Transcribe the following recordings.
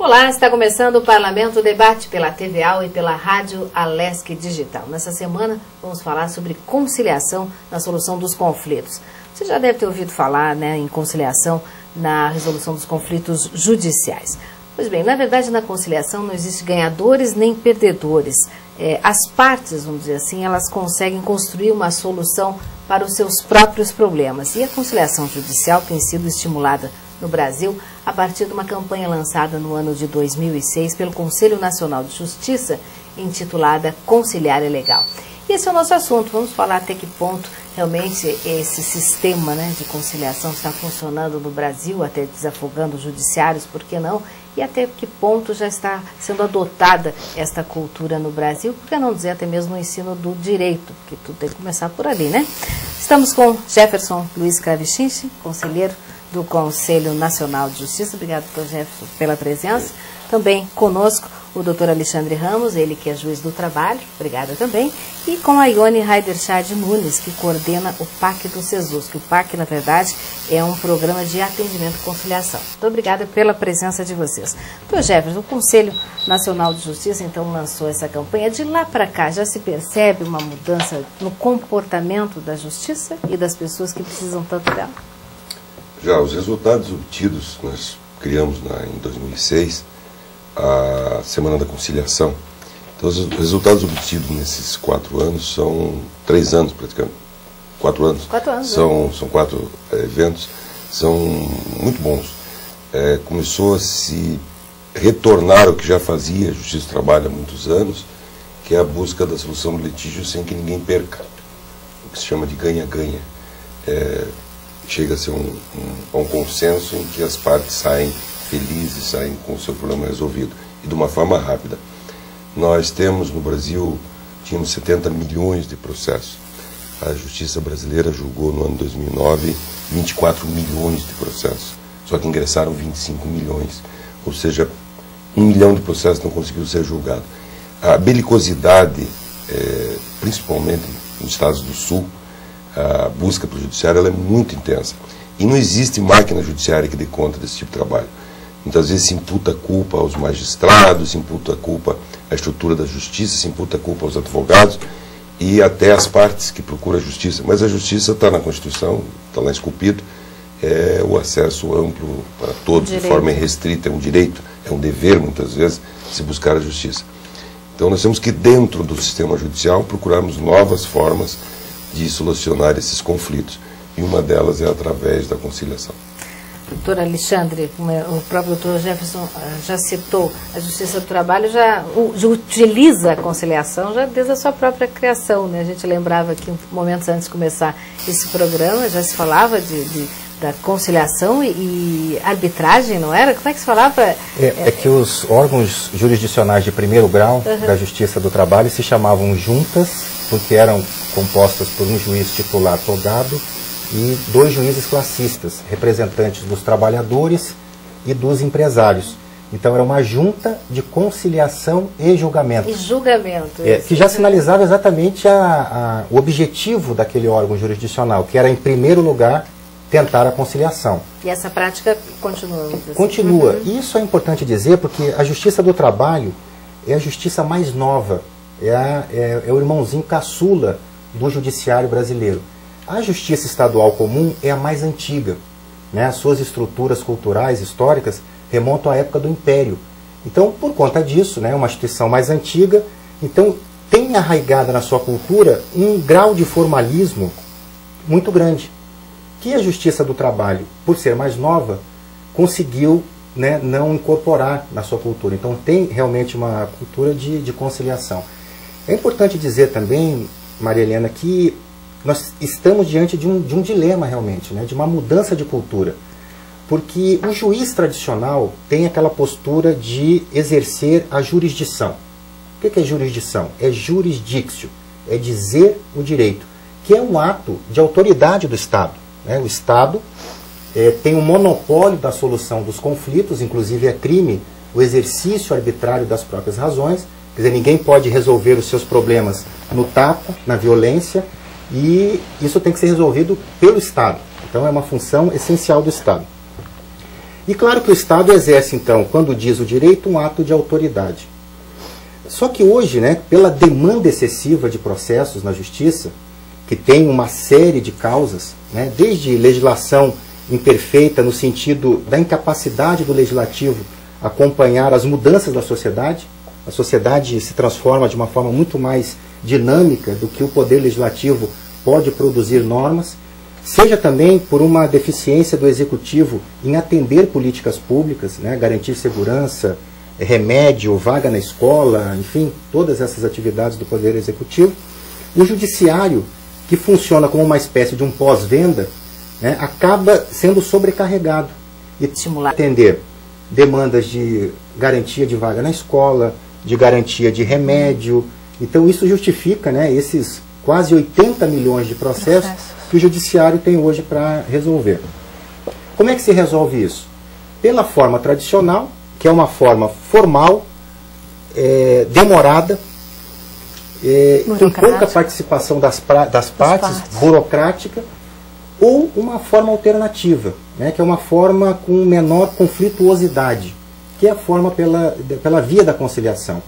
Olá, está começando o Parlamento Debate pela TVA e pela Rádio Alesc Digital. Nessa semana vamos falar sobre conciliação na solução dos conflitos. Você já deve ter ouvido falar, em conciliação na resolução dos conflitos judiciais. Pois bem, na verdade na conciliação não existe ganhadores nem perdedores. As partes, vamos dizer assim, elas conseguem construir uma solução para os seus próprios problemas. E a conciliação judicial tem sido estimulada no Brasil a partir de uma campanha lançada no ano de 2006 pelo Conselho Nacional de Justiça, intitulada Conciliar é Legal. E esse é o nosso assunto. Vamos falar até que ponto realmente esse sistema de conciliação está funcionando no Brasil, até desafogando os judiciários, por que não? E até que ponto já está sendo adotada esta cultura no Brasil, por que não dizer até mesmo no ensino do direito, porque tudo tem que começar por ali, né? Estamos com Jefferson Luiz Cravichinchi, conselheiro do Conselho Nacional de Justiça. Obrigado, Jefferson, pela presença. Também conosco o doutor Alexandre Ramos, ele que é juiz do trabalho, obrigada também, e com a Ione Heiderschad Nunes, que coordena o PAC do SESUS, que o PAC, na verdade, é um programa de atendimento e conciliação. Muito obrigada pela presença de vocês. Doutor Jefferson, o Conselho Nacional de Justiça, então, lançou essa campanha. De lá para cá, já se percebe uma mudança no comportamento da justiça e das pessoas que precisam tanto dela? Já, os resultados obtidos, nós criamos em 2006, a Semana da Conciliação. Então, os resultados obtidos nesses 4 anos são 3 anos, praticamente. 4 anos. 4 anos. São 4 eventos, são muito bons. Começou a se retornar ao que já fazia a Justiça do Trabalho há muitos anos, que é a busca da solução do litígio sem que ninguém perca. O que se chama de ganha-ganha. Chega a ser um consenso em que as partes saem felizes, saem com o seu problema resolvido, e de uma forma rápida. Nós temos no Brasil, tínhamos 70 milhões de processos. A Justiça brasileira julgou no ano 2009 24 milhões de processos, só que ingressaram 25 milhões, ou seja, 1 milhão de processos não conseguiu ser julgado. A belicosidade, principalmente nos estados do Sul, a busca pelo judiciário ela é muito intensa. E não existe máquina judiciária que dê conta desse tipo de trabalho. Muitas vezes se imputa a culpa aos magistrados, se imputa a culpa à estrutura da justiça, se imputa a culpa aos advogados e até às partes que procuram a justiça. Mas a justiça está na Constituição, está lá esculpido, é o acesso amplo para todos, de forma irrestrita, é um direito, é um dever, muitas vezes, se buscar a justiça. Então nós temos que, dentro do sistema judicial, procurarmos novas formas de solucionar esses conflitos. E uma delas é através da conciliação. Doutor Alexandre, o próprio doutor Jefferson já citou, a Justiça do Trabalho já utiliza a conciliação já desde a sua própria criação, A gente lembrava que momentos antes de começar esse programa já se falava da conciliação e arbitragem, não era? Como é que se falava? Que os órgãos jurisdicionais de primeiro grau da Justiça do Trabalho se chamavam juntas, porque eram compostas por um juiz titular togado e 2 juízes classistas, representantes dos trabalhadores e dos empresários. Então era uma junta de conciliação e julgamento. Que já sinalizava exatamente o objetivo daquele órgão jurisdicional, que era, em primeiro lugar, tentar a conciliação. E essa prática continua? Continua. E isso é importante dizer porque a Justiça do Trabalho é a justiça mais nova, é o irmãozinho caçula do judiciário brasileiro. A Justiça Estadual Comum é a mais antiga, As suas estruturas culturais, históricas, remontam à época do Império. Então, por conta disso, uma instituição mais antiga, então tem arraigada na sua cultura um grau de formalismo muito grande, que a Justiça do Trabalho, por ser mais nova, conseguiu não incorporar na sua cultura. Então tem realmente uma cultura de conciliação. É importante dizer também, Maria Helena, que nós estamos diante de um dilema realmente, de uma mudança de cultura. Porque o juiz tradicional tem aquela postura de exercer a jurisdição. O que é jurisdição? É jurisdictio, é dizer o direito, que é um ato de autoridade do Estado. O Estado tem um monopólio da solução dos conflitos, inclusive é crime o exercício arbitrário das próprias razões. Quer dizer, ninguém pode resolver os seus problemas no tapa, na violência, e isso tem que ser resolvido pelo Estado. Então é uma função essencial do Estado. E claro que o Estado exerce, então, quando diz o direito, um ato de autoridade. Só que hoje, né, pela demanda excessiva de processos na Justiça, que tem uma série de causas, né, desde legislação imperfeita no sentido da incapacidade do Legislativo acompanhar as mudanças da sociedade. A sociedade se transforma de uma forma muito mais dinâmica do que o Poder Legislativo pode produzir normas, seja também por uma deficiência do Executivo em atender políticas públicas, né, garantir segurança, remédio, vaga na escola, enfim, todas essas atividades do Poder Executivo. O Judiciário, que funciona como uma espécie de um pós-venda, né, acaba sendo sobrecarregado e estimular a atender demandas de garantia de vaga na escola, de garantia de remédio. Então isso justifica, né, esses quase 80 milhões de processos que o Judiciário tem hoje para resolver. Como é que se resolve isso? Pela forma tradicional, que é uma forma formal, demorada, com pouca participação das partes, burocrática, ou uma forma alternativa, né, que é uma forma com menor conflituosidade, que é a forma pela via da conciliação.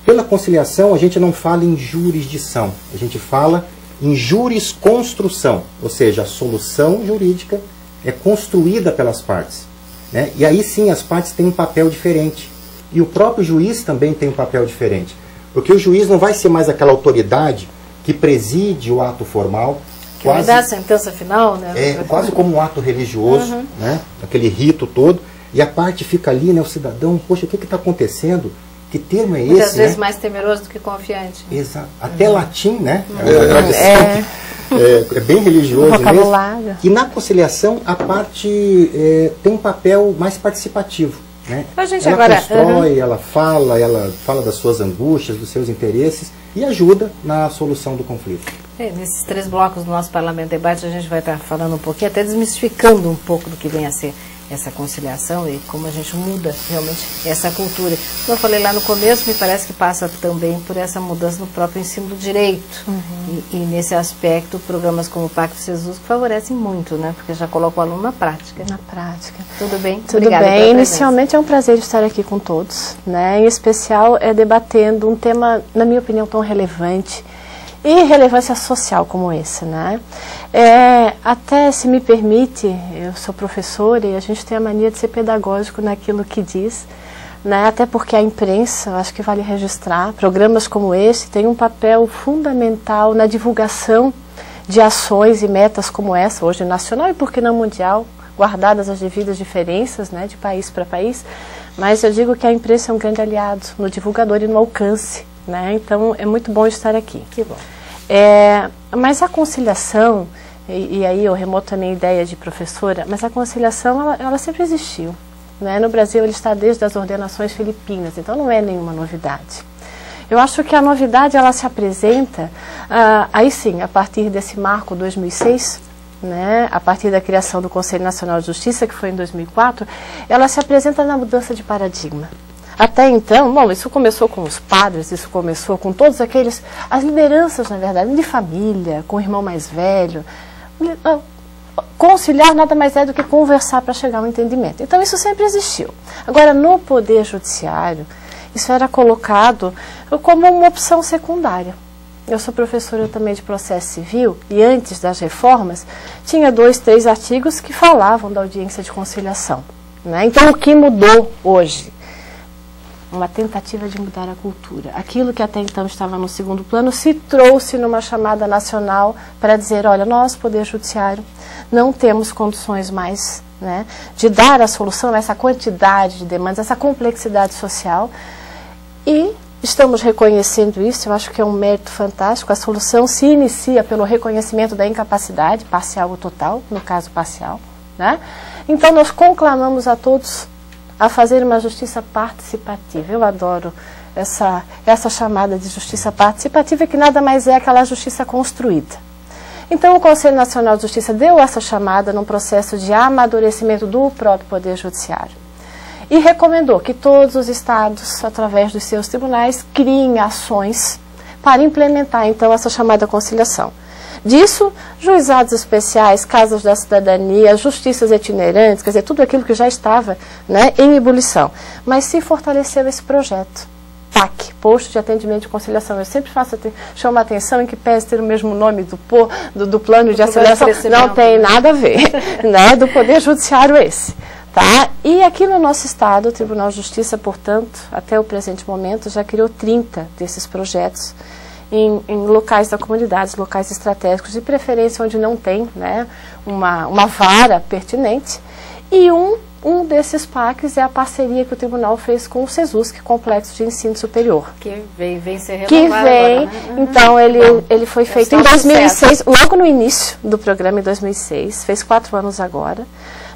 Pela conciliação, a gente não fala em jurisdição, a gente fala em jurisconstrução, ou seja, a solução jurídica é construída pelas partes, né, e aí sim as partes têm um papel diferente. E o próprio juiz também tem um papel diferente, porque o juiz não vai ser mais aquela autoridade que preside o ato formal, que vai dar a sentença final, né? Quase como um ato religioso, né? Aquele rito todo, e a parte fica ali, né? O cidadão, poxa, o que está acontecendo? Que termo é esse? Muitas vezes mais temeroso do que confiante. Exato. Até latim, né? É bem religioso mesmo. E na conciliação a parte tem um papel mais participativo, né? Ela constrói, ela fala das suas angústias, dos seus interesses e ajuda na solução do conflito. Nesses 3 blocos do nosso Parlamento Debate a gente vai estar falando um pouquinho, até desmistificando um pouco do que vem a ser essa conciliação e como a gente muda realmente essa cultura. Como eu falei lá no começo, me parece que passa também por essa mudança no próprio ensino do direito. E nesse aspecto, programas como o Pacto Jesus que favorecem muito, né? Porque já coloca o aluno na prática. Na prática. Tudo bem? Tudo Obrigada bem. Inicialmente é um prazer estar aqui com todos, né? Em especial debatendo um tema, na minha opinião, tão relevante e relevância social como esse, né? Até, se me permite, eu sou professora e a gente tem a mania de ser pedagógico naquilo que diz, né? Até porque a imprensa, eu acho que vale registrar, programas como esse têm um papel fundamental na divulgação de ações e metas como essa, hoje nacional e por que não mundial, guardadas as devidas diferenças, né, de país para país, mas eu digo que a imprensa é um grande aliado no divulgador e no alcance, né? Então é muito bom estar aqui. Que bom. Mas a conciliação, e aí eu remoto a minha ideia de professora, mas a conciliação ela sempre existiu, né? No Brasil ele está desde as ordenações filipinas, então não é nenhuma novidade. Eu acho que a novidade ela se apresenta, aí sim, a partir desse marco 2006, né? A partir da criação do Conselho Nacional de Justiça, que foi em 2004, ela se apresenta na mudança de paradigma. Até então, bom, isso começou com os padres, isso começou com todos aqueles, as lideranças, na verdade, de família, com o irmão mais velho. Conciliar nada mais é do que conversar para chegar a um entendimento. Então isso sempre existiu. Agora, no Poder Judiciário, isso era colocado como uma opção secundária. Eu sou professora também de processo civil e antes das reformas tinha 2, 3 artigos que falavam da audiência de conciliação, né? Então o que mudou hoje? Uma tentativa de mudar a cultura. Aquilo que até então estava no segundo plano se trouxe numa chamada nacional para dizer, olha, nós, Poder Judiciário, não temos condições mais, né, de dar a solução a essa quantidade de demandas, essa complexidade social, e estamos reconhecendo isso. Eu acho que é um mérito fantástico. A solução se inicia pelo reconhecimento da incapacidade, parcial ou total, no caso parcial, né? Então nós conclamamos a todos a fazer uma justiça participativa. Eu adoro essa chamada de justiça participativa, que nada mais é aquela justiça construída. Então o Conselho Nacional de Justiça deu essa chamada num processo de amadurecimento do próprio Poder Judiciário e recomendou que todos os estados, através dos seus tribunais, criem ações para implementar então essa chamada conciliação. Disso, juizados especiais, casas da cidadania, justiças itinerantes, quer dizer, tudo aquilo que já estava, né, em ebulição. Mas se fortaleceu esse projeto. PAC, Posto de Atendimento e Conciliação. Eu sempre chamo a atenção em que pese ter o mesmo nome do plano de aceleração, não tem nada a ver, né, do Poder Judiciário esse. Tá? E aqui no nosso estado, o Tribunal de Justiça, portanto, até o presente momento, já criou 30 desses projetos em locais da comunidade, locais estratégicos, de preferência onde não tem, né, uma vara pertinente. E um desses PACs é a parceria que o Tribunal fez com o SESUSC, Complexo de Ensino Superior. Que vem ser renovado agora, né? Então ele foi feito em 2006, logo no início do programa, em 2006, fez 4 anos agora.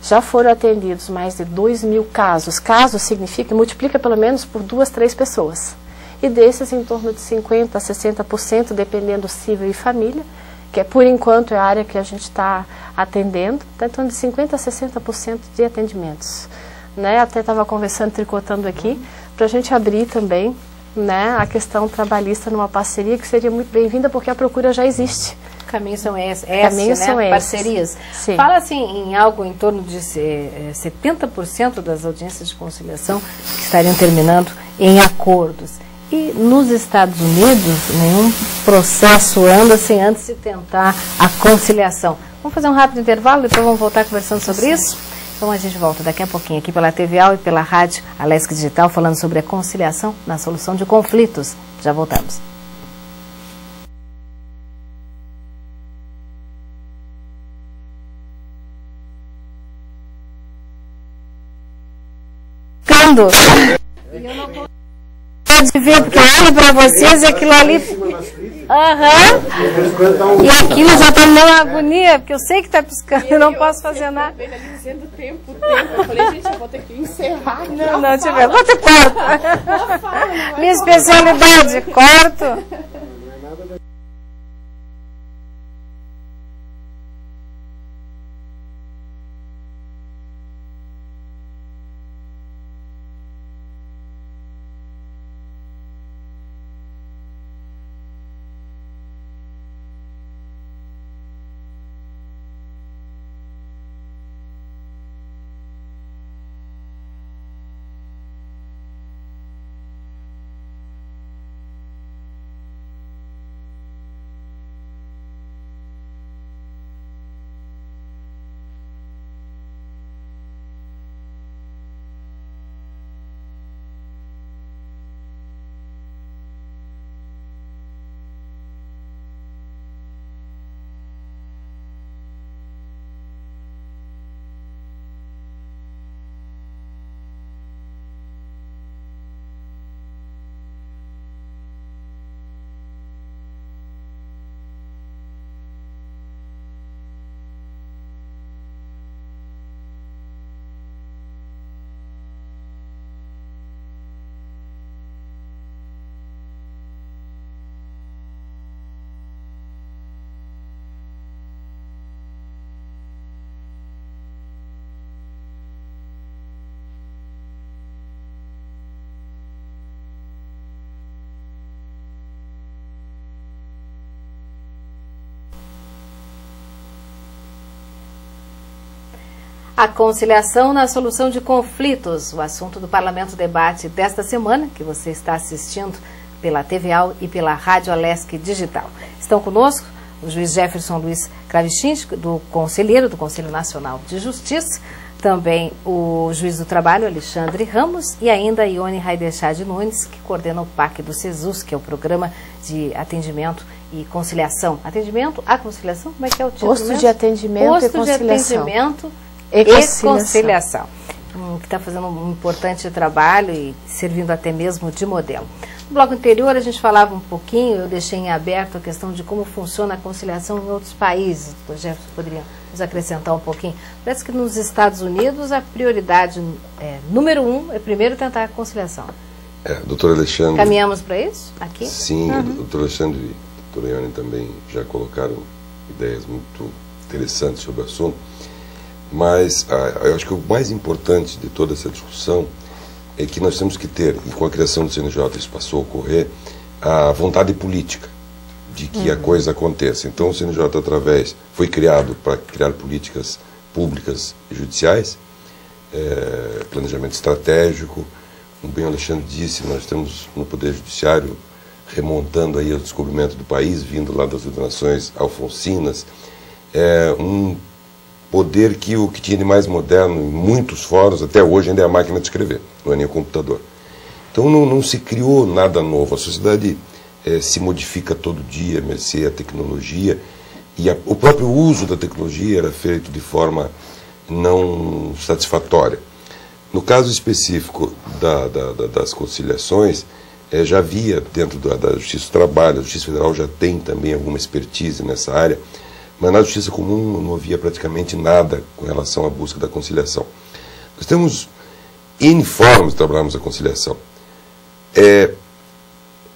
Já foram atendidos mais de 2.000 casos. Caso significa, multiplica pelo menos por 2, 3 pessoas. E desses, em torno de 50% a 60%, dependendo do civil e família, que por enquanto é a área que a gente está atendendo, está em torno de 50% a 60% de atendimentos. Né? Até estava conversando, tricotando aqui, para a gente abrir também, né, a questão trabalhista numa parceria que seria muito bem-vinda, porque a procura já existe. Caminhos são esses, Caminhos né? são esses. Parcerias. Sim. Fala assim em algo em torno de 70% das audiências de conciliação que estariam terminando em acordos. E nos Estados Unidos, nenhum processo anda sem antes de tentar a conciliação. Vamos fazer um rápido intervalo, depois vamos voltar conversando sobre isso? Então a gente volta daqui a pouquinho aqui pela TVAL e pela rádio Alesc Digital, falando sobre a conciliação na solução de conflitos. Já voltamos. Eu não pode ver, porque eu olho para vocês e aquilo ali. E aquilo já está me dando uma agonia, porque eu sei que está piscando, eu não posso fazer nada. Dizendo tempo. Eu falei, gente, eu vou ter que encerrar. Não, tiver, vou ter corto. Minha especialidade, corto. A conciliação na solução de conflitos, o assunto do Parlamento Debate desta semana, que você está assistindo pela TVAL e pela Rádio Alesc Digital. Estão conosco o juiz Jefferson Luiz Kravichin, do Conselho Nacional de Justiça, também o juiz do Trabalho, Alexandre Ramos, e ainda Ione Raidechad Nunes, que coordena o PAC do SESUSC, que é o Programa de Atendimento e Conciliação. Atendimento à conciliação? Como é que é o título Posto de Atendimento e Conciliação. Posto de Atendimento e Conciliação. Que está fazendo um importante trabalho e servindo até mesmo de modelo. No bloco anterior a gente falava um pouquinho, eu deixei em aberto a questão de como funciona a conciliação em outros países. O Jefferson poderia nos acrescentar um pouquinho. Parece que nos Estados Unidos a prioridade número 1 é primeiro tentar a conciliação. Doutor Alexandre... Caminhamos para isso aqui? Sim, o doutor Alexandre e a doutora Ione também já colocaram ideias muito interessantes sobre o assunto. Mas eu acho que o mais importante de toda essa discussão é que nós temos que ter, e com a criação do CNJ isso passou a ocorrer, a vontade política de que a coisa aconteça. Então o CNJ foi criado para criar políticas públicas e judiciais, planejamento estratégico. Como bem o Alexandre disse, nós temos no Poder Judiciário, remontando aí ao descobrimento do país, vindo lá das ordenações alfonsinas, um poder que o que tinha de mais moderno em muitos fóruns, até hoje, ainda é a máquina de escrever, não é nem o computador. Então não se criou nada novo, a sociedade se modifica todo dia, mercê a tecnologia, e o próprio uso da tecnologia era feito de forma não satisfatória. No caso específico das conciliações, já havia dentro da Justiça do Trabalho, a Justiça Federal já tem também alguma expertise nessa área, mas na Justiça Comum não havia praticamente nada com relação à busca da conciliação. Nós temos N formas de trabalharmos a conciliação.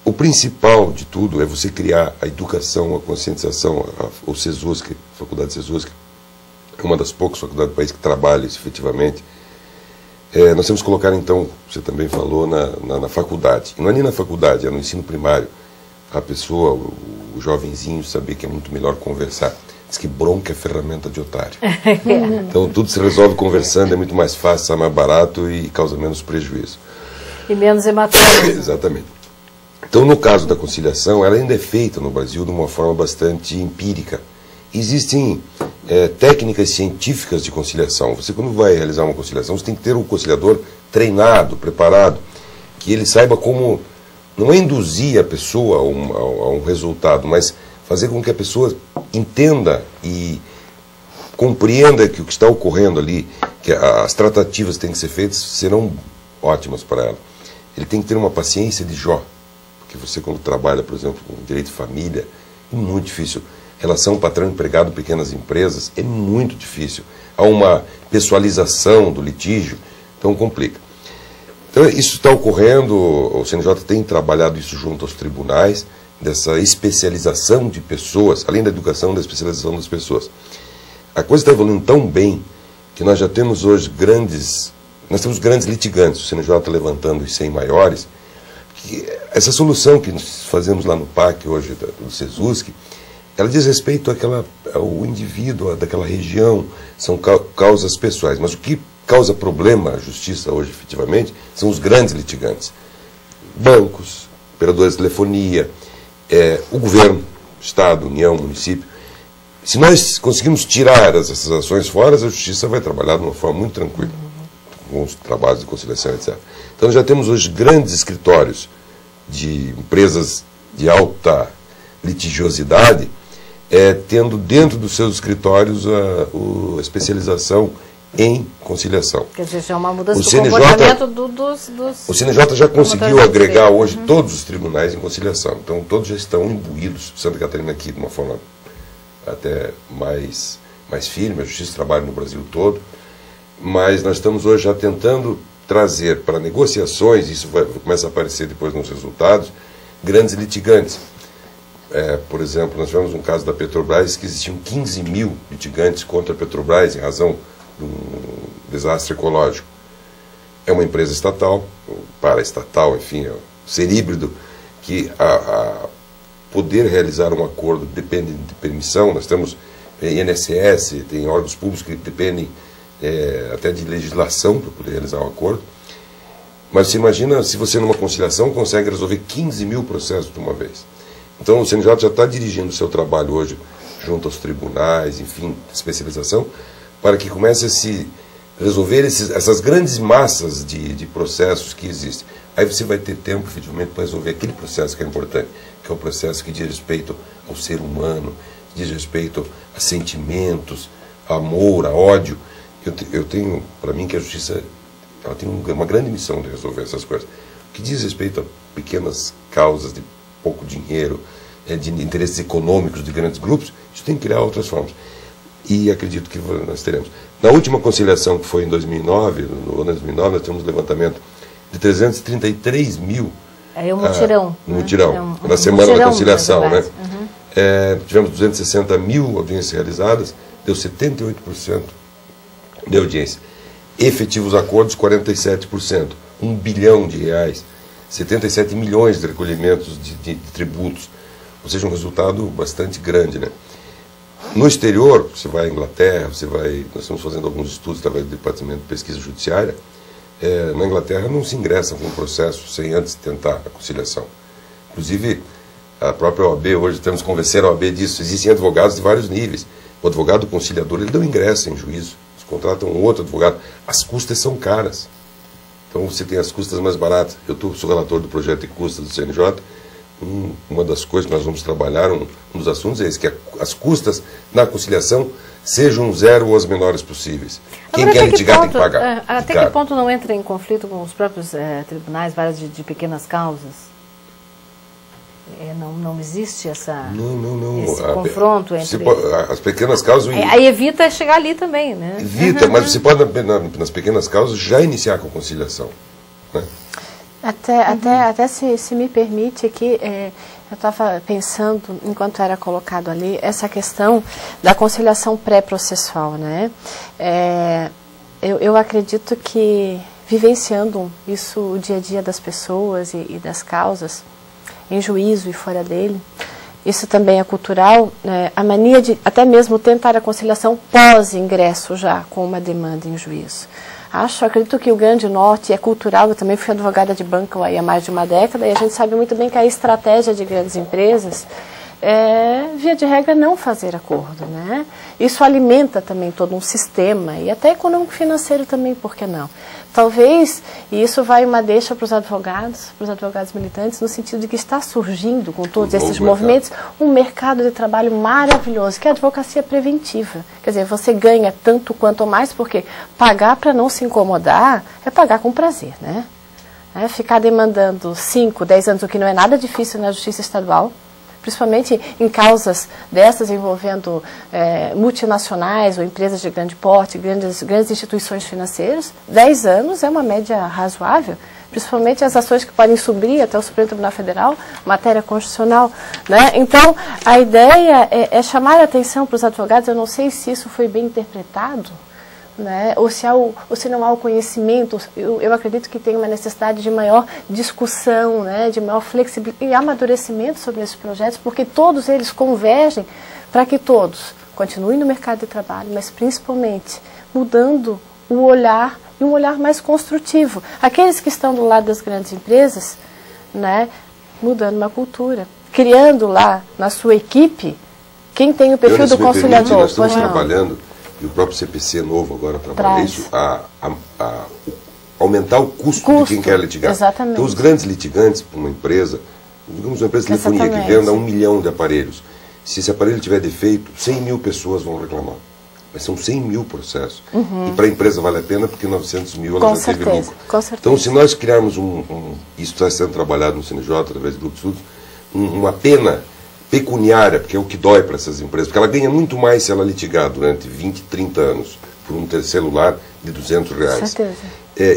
O principal de tudo é você criar a educação, a conscientização, o CESUSC, a Faculdade CESUSC, é uma das poucas faculdades do país que trabalha isso efetivamente. Nós temos que colocar, então, você também falou, na faculdade. E não é nem na faculdade, é no ensino primário. A pessoa, o jovenzinho, saber que é muito melhor conversar. Diz que bronca é ferramenta de otário. Então, tudo se resolve conversando, é muito mais fácil, sai mais barato e causa menos prejuízo. E menos hematoma. Exatamente. Então, no caso da conciliação, ela ainda é feita no Brasil de uma forma bastante empírica. Existem técnicas científicas de conciliação. Você, quando vai realizar uma conciliação, você tem que ter um conciliador treinado, preparado, que ele saiba como, não é induzir a pessoa a um resultado, mas fazer com que a pessoa entenda e compreenda que o que está ocorrendo ali, que as tratativas que têm que ser feitas, serão ótimas para ela. Ele tem que ter uma paciência de Jó. Porque você, quando trabalha, por exemplo, com direito de família, é muito difícil. Relação patrão-empregado, pequenas empresas, é muito difícil. Há uma pessoalização do litígio, então complica. Então, isso está ocorrendo, o CNJ tem trabalhado isso junto aos tribunais, dessa especialização de pessoas, além da educação, da especialização das pessoas. A coisa está evoluindo tão bem que nós já temos hoje grandes litigantes, o CNJ está levantando os 100 maiores, que essa solução que nós fazemos lá no PAC hoje, do CESUSC, ela diz respeito ao indivíduo, daquela região, são causas pessoais. Mas o que causa problema à justiça hoje, efetivamente, são os grandes litigantes. Bancos, operadores de telefonia, o governo, Estado, União, município. Se nós conseguirmos tirar essas ações fora, a justiça vai trabalhar de uma forma muito tranquila, com os trabalhos de conciliação, etc. Então já temos hoje grandes escritórios de empresas de alta litigiosidade, tendo dentro dos seus escritórios a especialização em conciliação. Quer dizer, já é uma mudança do comportamento dos... O CNJ já conseguiu agregar hoje todos os tribunais em conciliação. Então, todos já estão imbuídos. Santa Catarina aqui, de uma forma até mais firme, a Justiça trabalha no Brasil todo. Mas nós estamos hoje já tentando trazer para negociações, isso começa a aparecer depois nos resultados, grandes litigantes. Por exemplo, nós tivemos um caso da Petrobras que existiam 15 mil litigantes contra a Petrobras em razão de um desastre ecológico. É uma empresa estatal, paraestatal, enfim, ser híbrido, que a poder realizar um acordo depende de permissão. Nós temos INSS, tem órgãos públicos que dependem até de legislação para poder realizar um acordo. Mas você imagina se você numa conciliação consegue resolver 15 mil processos de uma vez. Então o CNJ já está dirigindo o seu trabalho hoje junto aos tribunais, enfim, especialização, para que comece a se resolver essas grandes massas de processos que existem. Aí você vai ter tempo, efetivamente, para resolver aquele processo que é importante, que é o processo que diz respeito ao ser humano, que diz respeito a sentimentos, a amor, a ódio. Eu tenho, para mim, que a justiça ela tem uma grande missão de resolver essas coisas. O que diz respeito a pequenas causas de pouco dinheiro, de interesses econômicos de grandes grupos, isso tem que criar outras formas. E acredito que nós teremos. Na última conciliação, que foi em 2009, no ano de 2009, nós tivemos um levantamento de 333 mil. É um mutirão. No mutirão, na semana da conciliação, né? Tivemos 260 mil audiências realizadas, deu 78% de audiência. Efetivos acordos, 47%. R$1 bilhão, 77 milhões de recolhimentos de tributos. ou seja, um resultado bastante grande, né? No exterior, você vai à Inglaterra, nós estamos fazendo alguns estudos através do Departamento de Pesquisa Judiciária, na Inglaterra não se ingressa com um processo sem antes tentar a conciliação. Inclusive, a própria OAB, hoje temos que convencer a OAB disso, existem advogados de vários níveis. O advogado conciliador, ele não ingressa em juízo, eles contratam um outro advogado, as custas são caras. Então você tem as custas mais baratas. Eu sou relator do projeto de custas do CNJ, uma das coisas que nós vamos trabalhar, um dos assuntos é esse, que as custas na conciliação sejam zero ou as menores possíveis. Quem quer litigar tem que pagar. Até que ponto não entra em conflito com os próprios tribunais, várias de pequenas causas? Não existe esse confronto entre... As pequenas causas... Aí evita chegar ali também, né? Evita, mas você pode, nas pequenas causas, já iniciar com a conciliação, né? Até se me permite aqui, eu estava pensando, enquanto era colocado ali, essa questão da conciliação pré-processual, né? Eu acredito que, vivenciando isso o dia a dia das pessoas e das causas, em juízo e fora dele, isso também é cultural, né? A mania de até mesmo tentar a conciliação pós-ingresso já com uma demanda em juízo. Acredito que o Grande Norte é cultural. Eu também fui advogada de banco aí há mais de uma década, e a gente sabe muito bem que a estratégia de grandes empresas é, via de regra, não fazer acordo, né? Isso alimenta também todo um sistema, e até econômico-financeiro também, por que não? Talvez, e isso vai uma deixa para os advogados militantes, no sentido de que está surgindo, com todos esses movimentos, um mercado de trabalho maravilhoso, que é a advocacia preventiva. Quer dizer, você ganha tanto quanto mais, porque pagar para não se incomodar é pagar com prazer, né? Ficar demandando 5, 10 anos, o que não é nada difícil na justiça estadual, principalmente em causas dessas envolvendo multinacionais ou empresas de grande porte, grandes instituições financeiras. 10 anos é uma média razoável, principalmente as ações que podem subir até o Supremo Tribunal Federal, matéria constitucional, né? Então, a ideia é chamar a atenção para os advogados. Eu não sei se isso foi bem interpretado, né? Ou se não há o conhecimento. Eu acredito que tem uma necessidade de maior discussão, né? De maior flexibilidade e amadurecimento sobre esses projetos, porque todos eles convergem para que todos continuem no mercado de trabalho, mas principalmente mudando o olhar, e um olhar mais construtivo. Aqueles que estão do lado das grandes empresas, né? Mudando uma cultura, criando lá na sua equipe quem tem o perfil do conciliador. Nós estamos trabalhando, e o próprio CPC novo agora trabalha isso, aumentar o custo de quem quer litigar. Exatamente. Então, os grandes litigantes, para uma empresa, digamos uma empresa de telefonia que venda 1 milhão de aparelhos, se esse aparelho tiver defeito, 100 mil pessoas vão reclamar. Mas são 100 mil processos. E para a empresa vale a pena, porque 900 mil ela já teve lucro. Então, se nós criarmos isso está sendo trabalhado no CNJ, através do grupo de estudos, uma pena pecuniária, porque é o que dói para essas empresas, porque ela ganha muito mais se ela litigar durante 20, 30 anos por um celular de R$200. Certeza.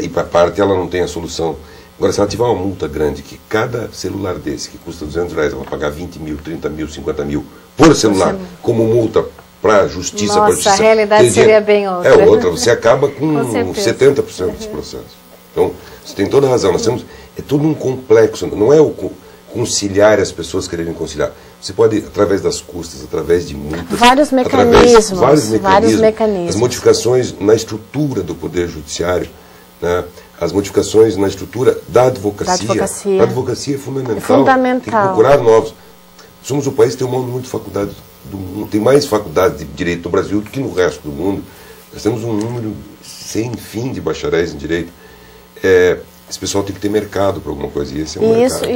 E para parte ela não tem a solução. Agora, se ela tiver uma multa grande, que cada celular desse, que custa R$200, ela vai pagar 20 mil, 30 mil, 50 mil por celular, como multa para a justiça. Nossa, justiça, a realidade seria bem outra. É outra, você acaba com 70% dos processos. Então, você tem toda a razão. Nós temos, é todo um complexo, não é o conciliar as pessoas quererem conciliar. Você pode, através das custas, através de multas... Vários mecanismos. As modificações na estrutura do Poder Judiciário, né? As modificações na estrutura da advocacia. A advocacia é fundamental. Tem que procurar novos. Somos o país que tem um número de faculdades do mundo, tem mais faculdades de direito no Brasil do que no resto do mundo. Nós temos um número sem fim de bacharéis em direito. Esse pessoal tem que ter mercado para alguma coisa, e esse é um mercado.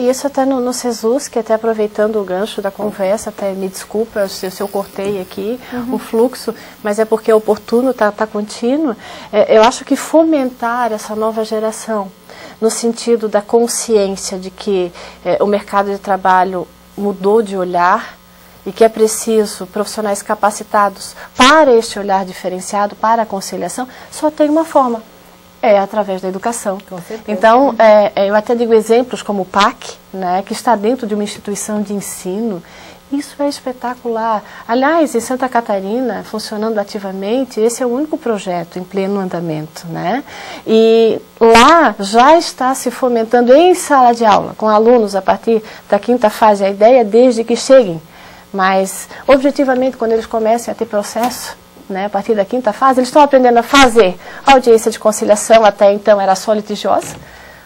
Isso até no CESUS, que até aproveitando o gancho da conversa, até me desculpa se eu cortei aqui o fluxo, mas é porque é oportuno, está contínuo. Eu acho que fomentar essa nova geração, no sentido da consciência de que o mercado de trabalho mudou de olhar, e que é preciso profissionais capacitados para este olhar diferenciado, para a conciliação, só tem uma forma. Através da educação. Então, eu até digo exemplos como o PAC, né, que está dentro de uma instituição de ensino Isso é espetacular. Aliás, em Santa Catarina, funcionando ativamente, esse é o único projeto em pleno andamento, né? E lá já está se fomentando em sala de aula, com alunos a partir da 5ª fase, a ideia é desde que cheguem. Mas, objetivamente, quando eles comecem a ter processo, né, a partir da 5ª fase, eles estão aprendendo a fazer a audiência de conciliação, até então era só litigiosa,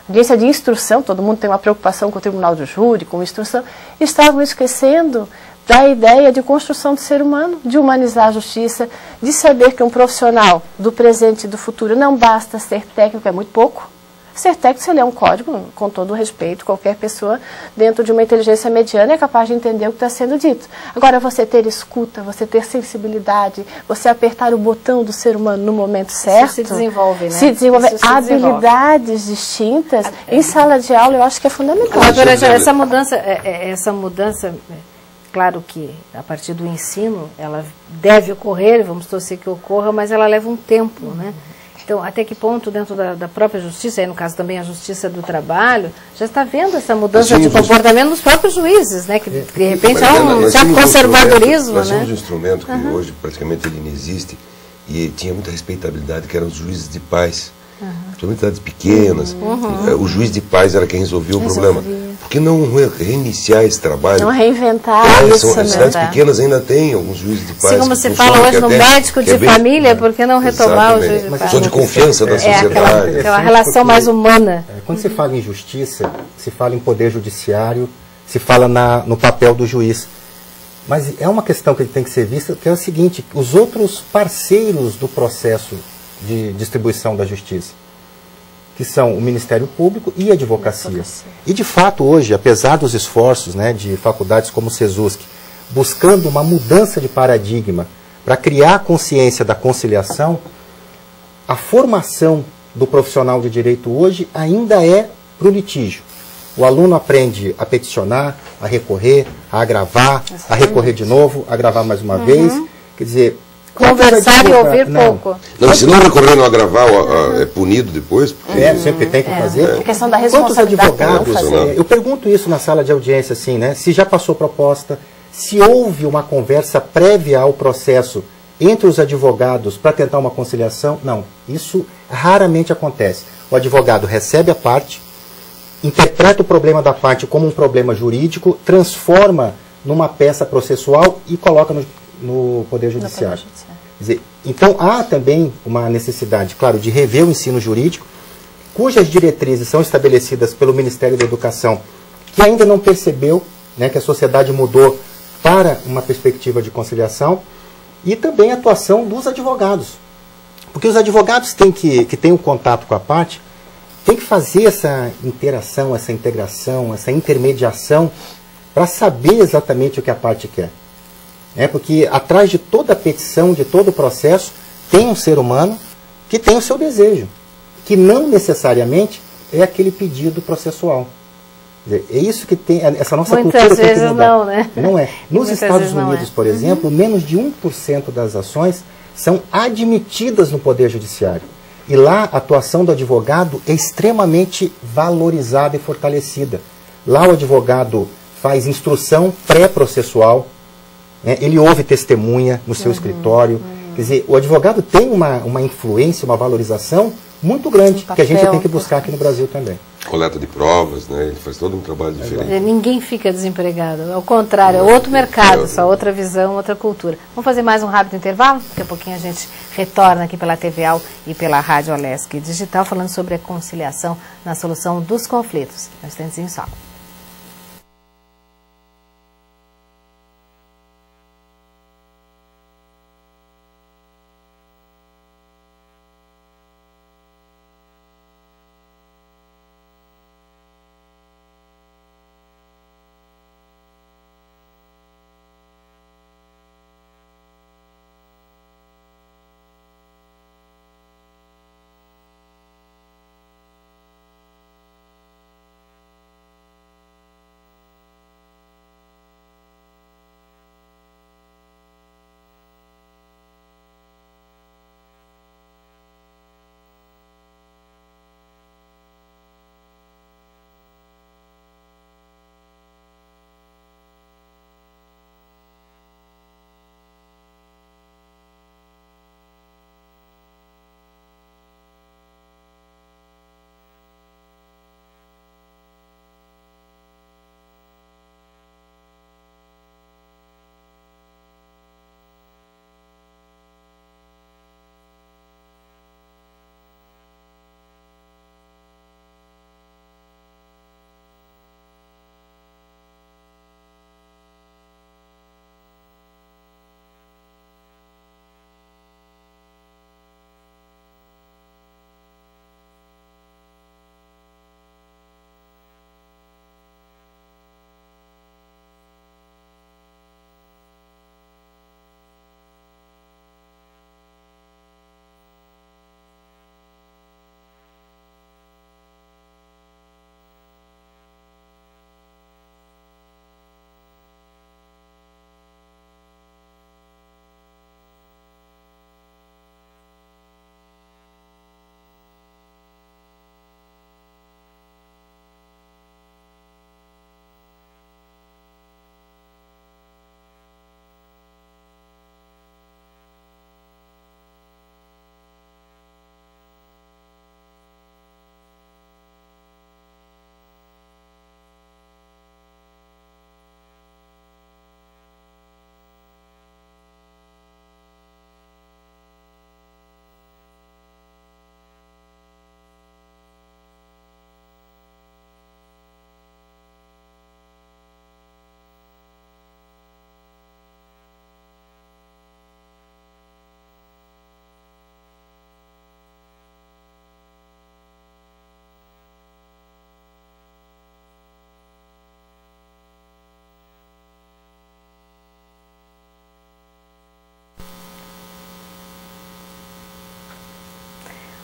audiência de instrução, todo mundo tem uma preocupação com o tribunal do júri, com instrução, estavam esquecendo da ideia de construção do ser humano, de humanizar a justiça, de saber que um profissional do presente e do futuro não basta ser técnico, é muito pouco. Ser técnico, você lê um código, com todo o respeito, qualquer pessoa dentro de uma inteligência mediana é capaz de entender o que está sendo dito. Agora, você ter escuta, você ter sensibilidade, você apertar o botão do ser humano no momento certo. Isso se desenvolve, né? Se desenvolve habilidades distintas. Em sala de aula, eu acho que é fundamental. Doutora, essa mudança, claro que a partir do ensino, ela deve ocorrer, vamos torcer que ocorra, mas ela leva um tempo, né? Então, até que ponto dentro da própria justiça, aí no caso também a justiça do trabalho, já está vendo essa mudança de comportamento dos próprios juízes, né? Que de repente há um certo conservadorismo, nós né? tínhamos um instrumento que hoje praticamente ele não existe e tinha muita respeitabilidade, que eram os juízes de paz. Principalmente cidades pequenas. O juiz de paz era quem resolvia o problema. Por que não reiniciar esse trabalho? Não reinventar isso, As cidades pequenas ainda têm alguns juízes de paz. Assim como você fala hoje no médico de família, por que não retomar o juiz de paz? Só de confiança da sociedade. Aquela relação mais humana. Quando se fala em justiça, se fala em poder judiciário, se fala no papel do juiz. Mas é uma questão que tem que ser vista, que é o seguinte: os outros parceiros do processo de distribuição da justiça, que são o Ministério Público e a advocacia. E, de fato, hoje, apesar dos esforços, né, de faculdades como o SESUSC, buscando uma mudança de paradigma para criar a consciência da conciliação, a formação do profissional de direito hoje ainda é para o litígio. O aluno aprende a peticionar, a recorrer, a agravar, a recorrer de novo, a agravar mais uma vez. Quer dizer, conversar e ouvir pouco. Não, se não recorrer não agravar, é punido depois? Sempre tem que fazer. A questão da Quantos responsabilidade advogados, eu pergunto isso na sala de audiência, assim, né? Se já passou proposta, se houve uma conversa prévia ao processo entre os advogados para tentar uma conciliação, não. Isso raramente acontece. O advogado recebe a parte, interpreta o problema da parte como um problema jurídico, transforma numa peça processual e coloca no Poder Judiciário. Quer dizer, então, há também uma necessidade, claro, de rever o ensino jurídico, cujas diretrizes são estabelecidas pelo Ministério da Educação, que ainda não percebeu, né, que a sociedade mudou para uma perspectiva de conciliação, e também a atuação dos advogados. Porque os advogados têm que ter um contato com a parte, têm que fazer essa interação, essa integração, essa intermediação, para saber exatamente o que a parte quer. Porque atrás de toda petição, de todo processo, tem um ser humano que tem o seu desejo, que não necessariamente é aquele pedido processual. Quer dizer, é isso que tem, essa nossa muitas cultura vezes tem que mudar. não, né? Não é. Nos Muitas Estados vezes não Unidos, é. por exemplo, menos de 1% das ações são admitidas no Poder Judiciário. E lá a atuação do advogado é extremamente valorizada e fortalecida. Lá o advogado faz instrução pré-processual, ele ouve testemunha no seu escritório. Quer dizer, o advogado tem uma influência, uma valorização muito grande, que a gente tem que buscar aqui no Brasil também. Coleta de provas, né? Ele faz todo um trabalho diferente. Ninguém fica desempregado, ao contrário, é outro mercado, só outra visão, outra cultura. Vamos fazer mais um rápido intervalo? Daqui a pouquinho a gente retorna aqui pela TVAL e pela Rádio Alesc Digital, falando sobre a conciliação na solução dos conflitos. Um instantezinho só.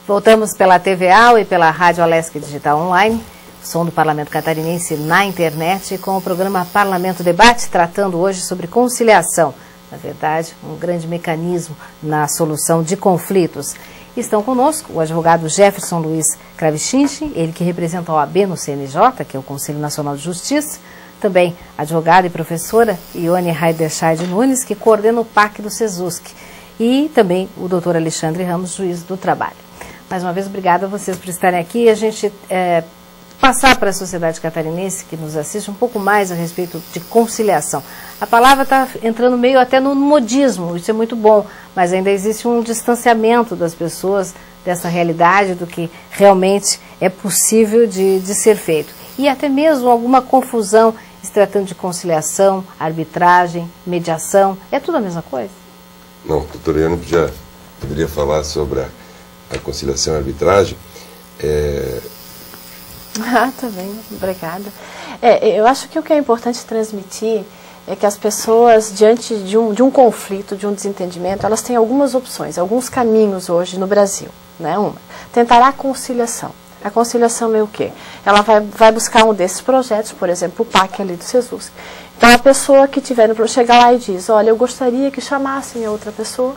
Voltamos pela TVA e pela Rádio Alesc Digital Online, som do Parlamento Catarinense na internet, com o programa Parlamento Debate, tratando hoje sobre conciliação. Na verdade, um grande mecanismo na solução de conflitos. Estão conosco o advogado Jefferson Luiz Kravichinchi, ele que representa a OAB no CNJ, que é o Conselho Nacional de Justiça. Também a advogada e professora Ione Heiderscheid Nunes, que coordena o PAC do SESUSC. E também o doutor Alexandre Ramos, juiz do trabalho. Mais uma vez, obrigada a vocês por estarem aqui e a gente passar para a sociedade catarinense que nos assiste um pouco mais a respeito de conciliação. A palavra está entrando meio até no modismo, isso é muito bom, mas ainda existe um distanciamento das pessoas dessa realidade, do que realmente é possível de ser feito. E até mesmo alguma confusão se tratando de conciliação, arbitragem, mediação, é tudo a mesma coisa? Não, doutora Ione já poderia falar sobre a conciliação e a arbitragem. Tá bem, obrigada. Eu acho que o que é importante transmitir é que as pessoas, diante de um conflito, de um desentendimento, elas têm algumas opções, alguns caminhos hoje no Brasil. Né? Tentar a conciliação. A conciliação é o quê? Ela vai buscar um desses projetos, por exemplo, o PAC ali do SESUSC. Então, a pessoa que tiver no chega lá e diz, olha, eu gostaria que chamassem a outra pessoa,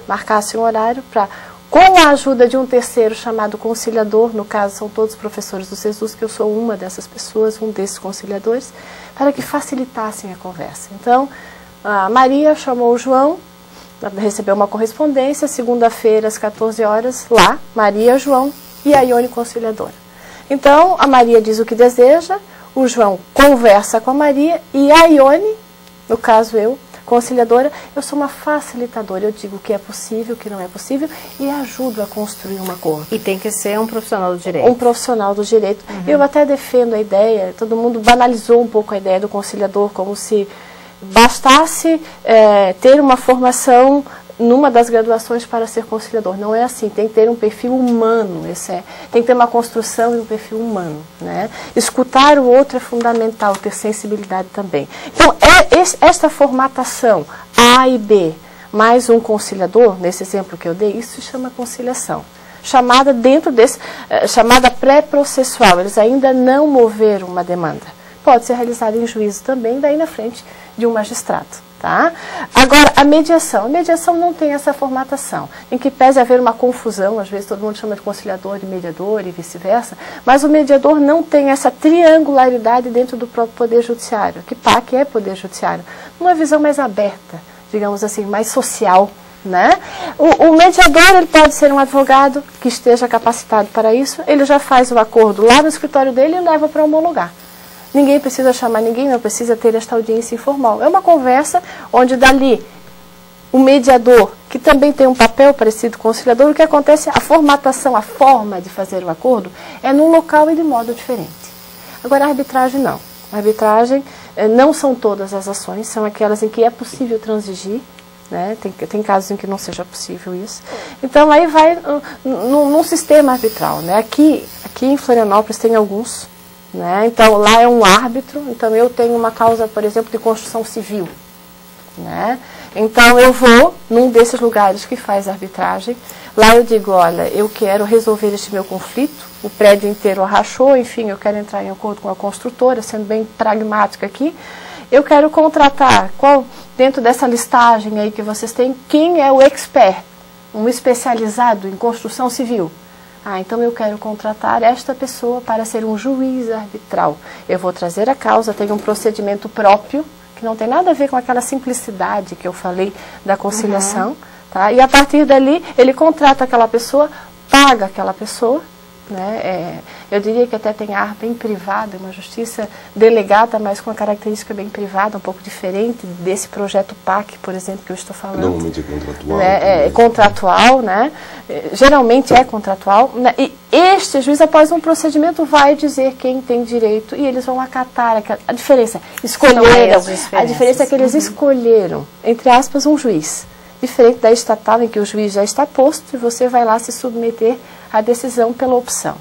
marcassem um horário para, com a ajuda de um terceiro chamado conciliador, no caso são todos professores do SESUSC, que eu sou uma dessas pessoas, um desses conciliadores, para que facilitassem a conversa. Então, a Maria chamou o João, recebeu uma correspondência, segunda-feira às 14 horas, lá, Maria, João e a Ione conciliadora. Então, a Maria diz o que deseja, o João conversa com a Maria e a Ione, no caso eu, conciliadora, eu sou uma facilitadora, eu digo o que é possível, o que não é possível e ajudo a construir um acordo. E tem que ser um profissional do direito. Um profissional do direito. Eu até defendo a ideia, todo mundo banalizou um pouco a ideia do conciliador, como se bastasse ter uma formação numa das graduações para ser conciliador. Não é assim, tem que ter um perfil humano, tem que ter uma construção e um perfil humano. Né? Escutar o outro é fundamental, ter sensibilidade também. Então, esta formatação A e B, mais um conciliador, nesse exemplo que eu dei, isso se chama conciliação. Chamada dentro desse, chamada pré-processual, eles ainda não moveram uma demanda. Pode ser realizada em juízo também, daí na frente de um magistrado. Tá? Agora, a mediação não tem essa formatação, em que pese haver uma confusão, às vezes todo mundo chama de conciliador e mediador e vice-versa, mas o mediador não tem essa triangularidade dentro do próprio Poder Judiciário, que PAC é Poder Judiciário, numa visão mais aberta, digamos assim, mais social. Né? O mediador ele pode ser um advogado que esteja capacitado para isso, ele já faz o acordo lá no escritório dele e leva para homologar. Ninguém precisa chamar ninguém, não precisa ter esta audiência informal. É uma conversa onde dali o mediador, que também tem um papel parecido com o conciliador, o que acontece, a formatação, a forma de fazer o acordo é num local e de modo diferente. Agora a arbitragem não. A arbitragem não são todas as ações, são aquelas em que é possível transigir. Né? Tem casos em que não seja possível isso. Então aí vai num sistema arbitral. Né? Aqui em Florianópolis tem alguns. Né? Então, lá é um árbitro, então eu tenho uma causa, por exemplo, de construção civil. Né? Então, eu vou num desses lugares que faz arbitragem, lá eu digo, olha, eu quero resolver este meu conflito, o prédio inteiro rachou, enfim, eu quero entrar em acordo com a construtora, sendo bem pragmática aqui, eu quero contratar, dentro dessa listagem aí que vocês têm, quem é o expert, um especializado em construção civil. Então eu quero contratar esta pessoa para ser um juiz arbitral. Eu vou trazer a causa, tem um procedimento próprio, que não tem nada a ver com aquela simplicidade que eu falei da conciliação. Tá? E a partir dali, ele contrata aquela pessoa, paga aquela pessoa. Né? Eu diria que até tem ar bem privada, uma justiça delegada, mas com uma característica bem privada, um pouco diferente desse projeto PAC, por exemplo, que eu estou falando. Normalmente é contratual. É contratual, né? Geralmente é contratual. Né? E este juiz, após um procedimento, vai dizer quem tem direito e eles vão acatar. A diferença, a diferença é que eles escolheram, entre aspas, um juiz. Diferente da estatal, em que o juiz já está posto e você vai lá se submeter à decisão pela opção.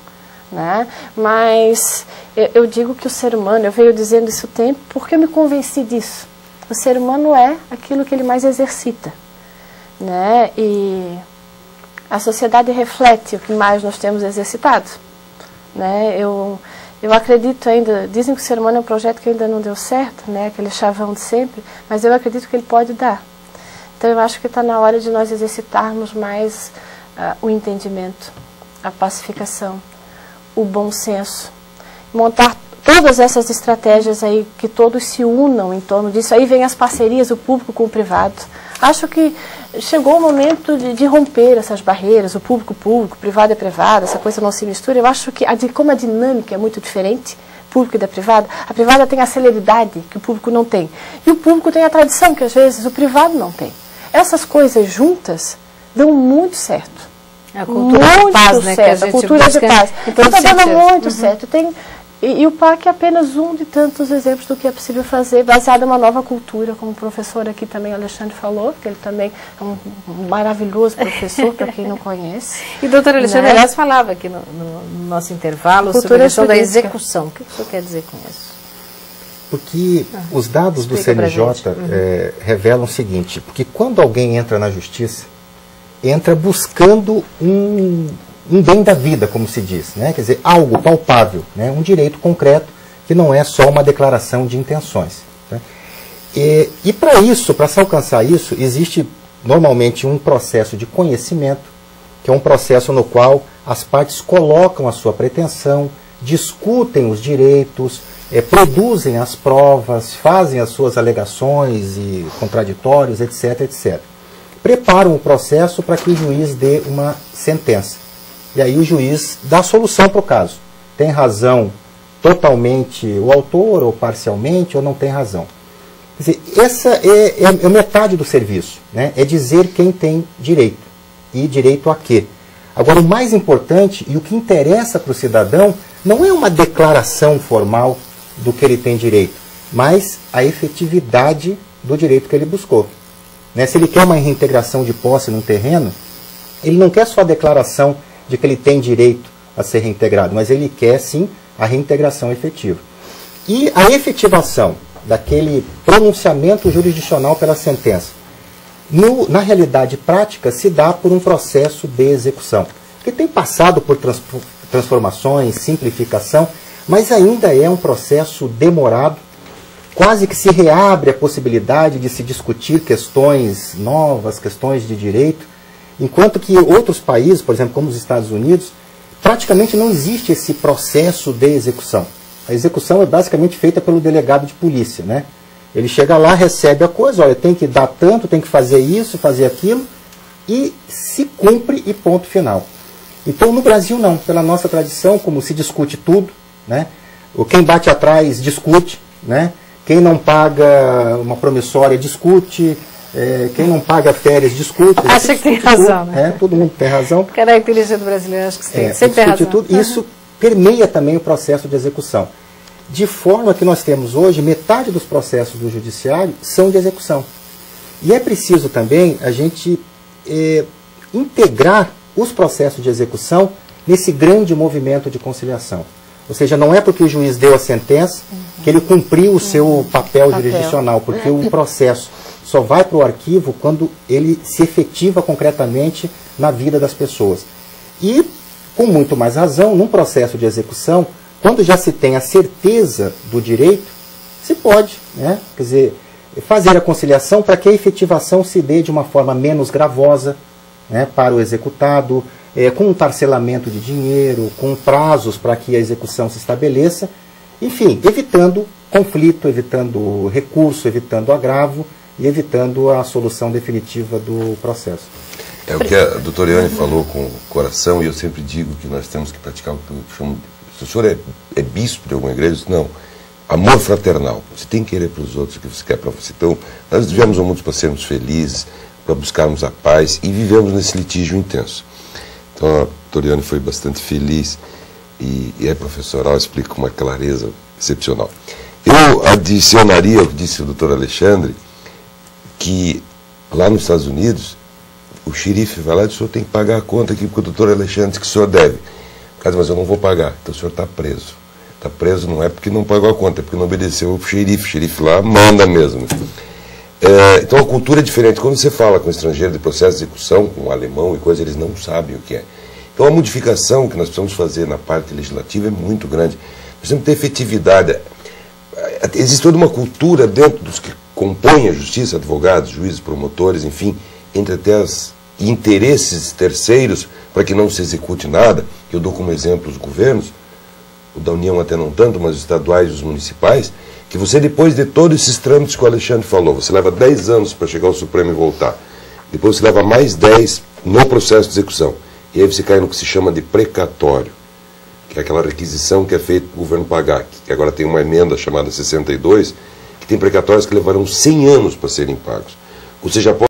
Né? Mas eu digo que o ser humano, eu venho dizendo isso o tempo, porque eu me convenci disso. O ser humano é aquilo que ele mais exercita. Né? E A sociedade reflete o que mais nós temos exercitado, né? Eu acredito ainda, dizem que o ser humano é um projeto que ainda não deu certo, né? Aquele chavão de sempre, mas eu acredito que ele pode dar. Então eu acho que está na hora de nós exercitarmos mais o entendimento, a pacificação, o bom senso, montar todas essas estratégias aí, que todos se unam em torno disso. Aí vem as parcerias, o público com o privado. Acho que chegou o momento de romper essas barreiras, o público, privado é privado, essa coisa não se mistura. Eu acho que, como a dinâmica é muito diferente, público e da privada, a privada tem a celeridade que o público não tem. E o público tem a tradição que, às vezes, o privado não tem. Essas coisas juntas dão muito certo. A cultura de paz, né? Certo, a cultura de paz. Então está dando muito certo. E o PAC é apenas um de tantos exemplos do que é possível fazer, baseado em uma nova cultura, como o professor aqui também, Alexandre, falou, que ele também é um maravilhoso professor, para quem não conhece. E o doutor Alexandre, aliás, falava aqui no nosso intervalo sobre a questão da execução. O que o senhor quer dizer com isso? Porque os dados do CNJ revelam o seguinte, porque quando alguém entra na justiça, entra buscando um bem da vida, como se diz, né? Quer dizer, algo palpável, né? Um direito concreto, que não é só uma declaração de intenções. Né? E para isso, para se alcançar isso, existe normalmente um processo de conhecimento, que é um processo no qual as partes colocam a sua pretensão, discutem os direitos, produzem as provas, fazem as suas alegações e contraditórios, etc, etc. Preparam o processo para que o juiz dê uma sentença. E aí o juiz dá solução para o caso. Tem razão totalmente o autor, ou parcialmente, ou não tem razão. Quer dizer, essa é metade do serviço, né? É dizer quem tem direito. E direito a quê? Agora, o mais importante, e o que interessa para o cidadão, não é uma declaração formal do que ele tem direito, mas a efetividade do direito que ele buscou. Né? Se ele quer uma reintegração de posse num terreno, ele não quer só a declaração de que ele tem direito a ser reintegrado, mas ele quer, sim, a reintegração efetiva. E a efetivação daquele pronunciamento jurisdicional pela sentença, na realidade prática, se dá por um processo de execução, que tem passado por transformações, simplificação, mas ainda é um processo demorado, quase que se reabre a possibilidade de se discutir questões novas, questões de direito, enquanto que outros países, por exemplo, como os Estados Unidos, praticamente não existe esse processo de execução. A execução é basicamente feita pelo delegado de polícia, né? Ele chega lá, recebe a coisa, olha, tem que dar tanto, tem que fazer isso, fazer aquilo, e se cumpre e ponto final. Então, no Brasil não, pela nossa tradição, como se discute tudo, né? Quem bate atrás discute, né? Quem não paga uma promissória discute, quem não paga férias discute. Acha que tem razão, tudo, né? Todo mundo tem razão. Característica do brasileiro, acho que sempre tem razão. Tudo. Isso permeia também o processo de execução. De forma que nós temos hoje, metade dos processos do judiciário são de execução. E é preciso também a gente integrar os processos de execução nesse grande movimento de conciliação. Ou seja, não é porque o juiz deu a sentença que ele cumpriu o seu papel jurisdicional, porque o processo só vai para o arquivo quando ele se efetiva concretamente na vida das pessoas. E, com muito mais razão, num processo de execução, quando já se tem a certeza do direito, se pode, né? Quer dizer, fazer a conciliação para que a efetivação se dê de uma forma menos gravosa, né, para o executado, com um parcelamento de dinheiro, com prazos para que a execução se estabeleça, enfim, evitando conflito, evitando recurso, evitando agravo e evitando a solução definitiva do processo. É o que a doutora Iane falou com o coração, e eu sempre digo que nós temos que praticar o que eu chamo. Se o senhor é bispo de alguma igreja, não. Amor fraternal. Você tem que querer para os outros o que você quer para você. Então, nós vivemos ao mundo para sermos felizes, para buscarmos a paz, e vivemos nesse litígio intenso. Então, a doutora Iane foi bastante feliz e é professoral, explica com uma clareza excepcional. Eu adicionaria ao que disse o doutor Alexandre, que lá nos Estados Unidos, o xerife vai lá e diz: o senhor tem que pagar a conta aqui, porque o doutor Alexandre disse que o senhor deve. Mas eu não vou pagar, então o senhor está preso. Está preso não é porque não pagou a conta, é porque não obedeceu o xerife lá manda mesmo. Então a cultura é diferente. Quando você fala com estrangeiro de processo de execução, com alemão e coisa, eles não sabem o que é. Então a modificação que nós precisamos fazer na parte legislativa é muito grande. Nós temos que ter efetividade. Existe toda uma cultura dentro dos que compõem a justiça, advogados, juízes, promotores, enfim, entre até os interesses terceiros para que não se execute nada. Eu dou como exemplo os governos, o da União até não tanto, mas os estaduais e os municipais, que você, depois de todos esses trâmites que o Alexandre falou, você leva 10 anos para chegar ao Supremo e voltar. Depois você leva mais 10 no processo de execução. E aí você cai no que se chama de precatório, que é aquela requisição que é feita para o governo pagar, que agora tem uma emenda chamada 62, que tem precatórios que levarão 100 anos para serem pagos. Você já pode